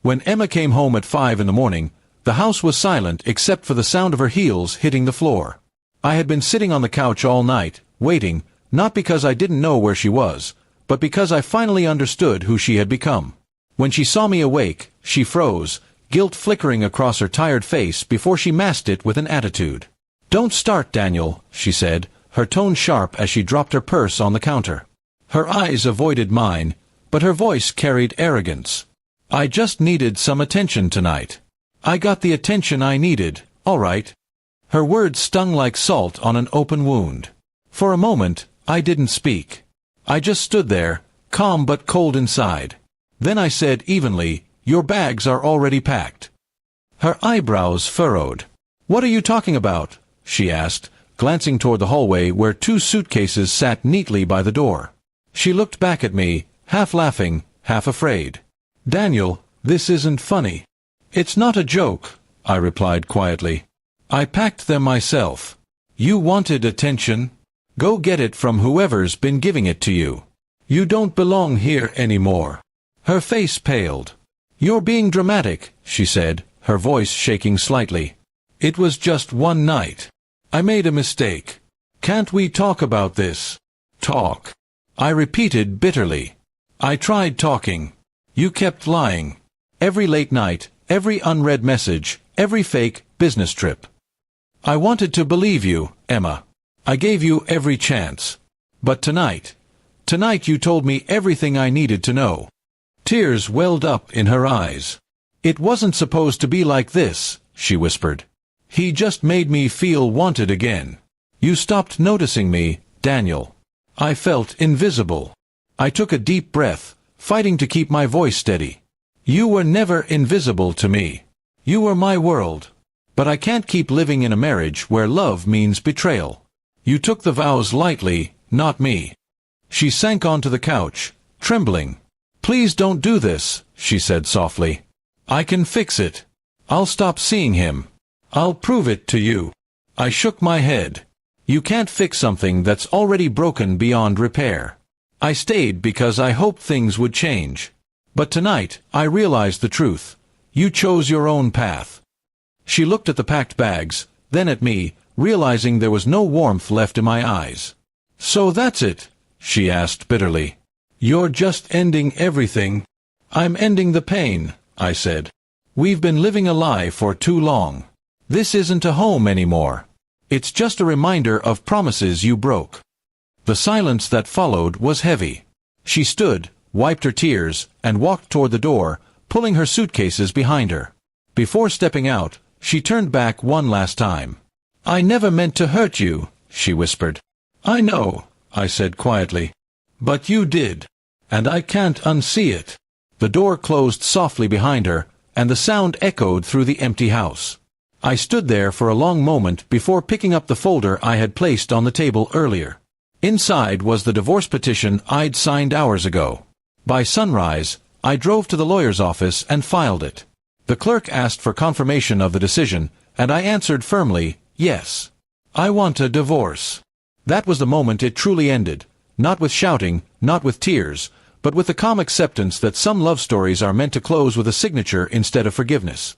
When Emma came home at 5 in the morning, the house was silent except for the sound of her heels hitting the floor. I had been sitting on the couch all night, waiting, not because I didn't know where she was, but because I finally understood who she had become. When she saw me awake, she froze, guilt flickering across her tired face before she masked it with an attitude. "Don't start, Daniel," she said, her tone sharp as she dropped her purse on the counter. Her eyes avoided mine, but her voice carried arrogance. "I just needed some attention tonight. I got the attention I needed, all right." Her words stung like salt on an open wound. For a moment, I didn't speak. I just stood there, calm but cold inside. Then I said evenly, "Your bags are already packed." Her eyebrows furrowed. "What are you talking about?" she asked, glancing toward the hallway where 2 suitcases sat neatly by the door. She looked back at me, half laughing, half afraid. "Daniel, this isn't funny." "It's not a joke," I replied quietly. "I packed them myself. You wanted attention? Go get it from whoever's been giving it to you. You don't belong here anymore." Her face paled. "You're being dramatic," she said, her voice shaking slightly. "It was just one night. I made a mistake. Can't we talk about this?" "Talk?" I repeated bitterly. "I tried talking. You kept lying. Every late night, every unread message, every fake business trip. I wanted to believe you, Emma. I gave you every chance. But tonight you told me everything I needed to know." Tears welled up in her eyes. "It wasn't supposed to be like this," she whispered. "He just made me feel wanted again. You stopped noticing me, Daniel. I felt invisible." I took a deep breath, fighting to keep my voice steady. "You were never invisible to me. You were my world. But I can't keep living in a marriage where love means betrayal. You took the vows lightly, not me." She sank onto the couch, trembling. "Please don't do this," she said softly. "I can fix it. I'll stop seeing him. I'll prove it to you." I shook my head. "You can't fix something that's already broken beyond repair." I stayed because I hoped things would change. But tonight, I realized the truth. You chose your own path. She looked at the packed bags, then at me, realizing there was no warmth left in my eyes. "So that's it?" she asked bitterly. "You're just ending everything?" "I'm ending the pain," I said. "We've been living a lie for too long. This isn't a home anymore. It's just a reminder of promises you broke." The silence that followed was heavy. She stood, wiped her tears, and walked toward the door, pulling her suitcases behind her. Before stepping out, she turned back one last time. "I never meant to hurt you," she whispered. "I know," I said quietly. "But you did. And I can't unsee it." The door closed softly behind her, and the sound echoed through the empty house. I stood there for a long moment before picking up the folder I had placed on the table earlier. Inside was the divorce petition I'd signed hours ago. By sunrise, I drove to the lawyer's office and filed it. The clerk asked for confirmation of the decision, and I answered firmly, "Yes. I want a divorce." That was the moment it truly ended, not with shouting, not with tears, but with the calm acceptance that some love stories are meant to close with a signature instead of forgiveness.